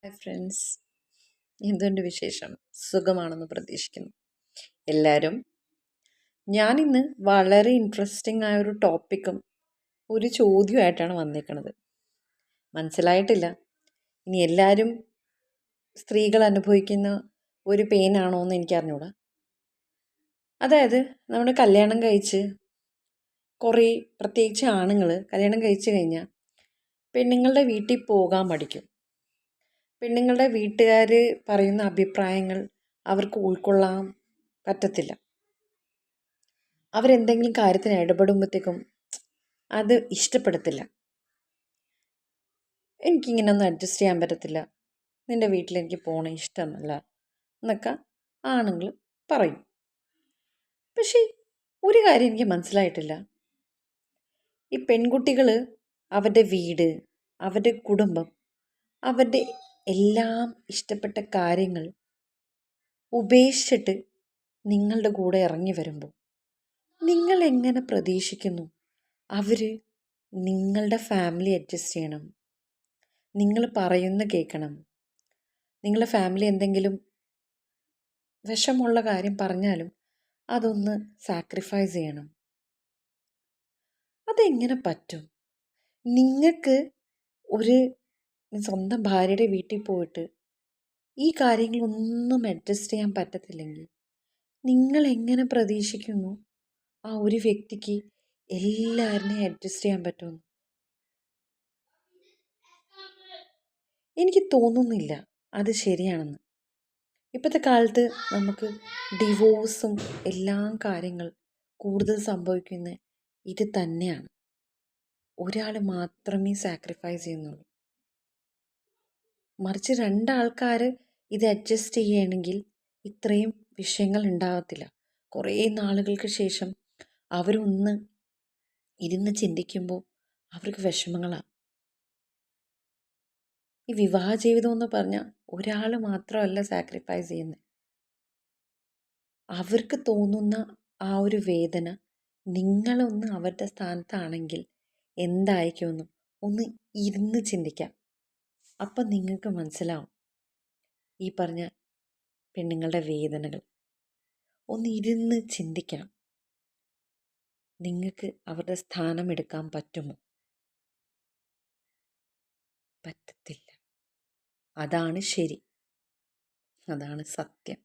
Hi friends, എന്തുണ്ട് വിശേഷം? സുഖമാണെന്ന് പ്രതീക്ഷിക്കുന്നു എല്ലാവരും. ഞാനിന്ന് വളരെ ഇൻട്രസ്റ്റിംഗ് ആയ ഒരു ടോപ്പിക്കും ഒരു ചോദ്യമായിട്ടാണ് വന്നേക്കുന്നത്. മനസ്സിലായിട്ടില്ല, ഇനി എല്ലാവരും സ്ത്രീകൾ അനുഭവിക്കുന്ന ഒരു പെയിനാണോ എന്ന് എനിക്കറിഞ്ഞൂടാ. അതായത് നമ്മൾ കല്യാണം കഴിച്ച് കുറേ, പ്രത്യേകിച്ച് ആണുങ്ങൾ കല്യാണം കഴിച്ച് കഴിഞ്ഞാൽ പെണ്ണുങ്ങളുടെ വീട്ടിൽ പോകാൻ മടിക്കും. പെണ്ണുങ്ങളുടെ വീട്ടുകാർ പറയുന്ന അഭിപ്രായങ്ങൾ അവർക്ക് ഉൾക്കൊള്ളാൻ പറ്റത്തില്ല. അവരെന്തെങ്കിലും കാര്യത്തിന് ഇടപെടുമ്പോഴത്തേക്കും അത് ഇഷ്ടപ്പെടത്തില്ല. എനിക്കിങ്ങനൊന്നും അഡ്ജസ്റ്റ് ചെയ്യാൻ പറ്റത്തില്ല, നിൻ്റെ വീട്ടിലെനിക്ക് പോകണ ഇഷ്ടമല്ല എന്നൊക്കെ ആണുങ്ങൾ പറയും. പക്ഷേ ഒരു കാര്യം എനിക്ക് മനസ്സിലായിട്ടില്ല, ഈ പെൺകുട്ടികൾ അവരുടെ വീട്, അവരുടെ കുടുംബം, അവരുടെ എല്ലാം ഇഷ്ടപ്പെട്ട കാര്യങ്ങൾ ഉപേക്ഷിച്ചിട്ട് നിങ്ങളുടെ കൂടെ ഇറങ്ങി വരുമ്പോൾ നിങ്ങൾ എങ്ങനെ പ്രതീക്ഷിക്കുന്നു അവർ നിങ്ങളുടെ ഫാമിലി അഡ്ജസ്റ്റ് ചെയ്യണം, നിങ്ങൾ പറയുന്ന കേൾക്കണം, നിങ്ങളുടെ ഫാമിലി എന്തെങ്കിലും വിഷമുള്ള കാര്യം പറഞ്ഞാലും അതൊന്ന് സാക്രിഫൈസ് ചെയ്യണം? അതെങ്ങനെ പറ്റും? നിങ്ങൾക്ക് ഒരു സ്വന്തം ഭാര്യയുടെ വീട്ടിൽ പോയിട്ട് ഈ കാര്യങ്ങളൊന്നും അഡ്ജസ്റ്റ് ചെയ്യാൻ പറ്റത്തില്ലെങ്കിൽ നിങ്ങൾ എങ്ങനെ പ്രതീക്ഷിക്കുന്നു ആ ഒരു വ്യക്തിക്ക് എല്ലാവരിനെയും അഡ്ജസ്റ്റ് ചെയ്യാൻ പറ്റുമെന്ന്? എനിക്ക് തോന്നുന്നില്ല അത് ശരിയാണെന്ന്. ഇപ്പോഴത്തെ കാലത്ത് നമുക്ക് ഡിവോഴ്സും എല്ലാ കാര്യങ്ങൾ കൂടുതൽ സംഭവിക്കുന്ന ഇത് തന്നെയാണ്. ഒരാൾ മാത്രമേ സാക്രിഫൈസ് ചെയ്യുന്നുള്ളൂ. മറിച്ച് രണ്ടാൾക്കാർ ഇത് അഡ്ജസ്റ്റ് ചെയ്യണമെങ്കിൽ ഇത്രയും വിഷയങ്ങൾ ഉണ്ടാകത്തില്ല. കുറേ നാളുകൾക്ക് ശേഷം അവരൊന്ന് ഇരുന്ന് ചിന്തിക്കുമ്പോൾ അവർക്ക് വിഷമങ്ങളാണ്. ഈ വിവാഹ ജീവിതം എന്ന് പറഞ്ഞാൽ ഒരാൾ മാത്രമല്ല സാക്രിഫൈസ് ചെയ്യുന്നത്. അവർക്ക് തോന്നുന്ന ആ ഒരു വേദന നിങ്ങളൊന്ന് അവരുടെ സ്ഥാനത്താണെങ്കിൽ എന്തായിരിക്കുമെന്നും ഒന്ന് ഇരുന്ന് ചിന്തിക്കാം. അപ്പം നിങ്ങൾക്ക് മനസ്സിലാവും ഈ പറഞ്ഞ പെണ്ണുങ്ങളുടെ വേദനകൾ. ഒന്ന് ഇരുന്ന് ചിന്തിക്കണം, നിങ്ങൾക്ക് അവരുടെ സ്ഥാനം എടുക്കാൻ പറ്റുമോ? പറ്റത്തില്ല. അതാണ് ശരി, അതാണ് സത്യം.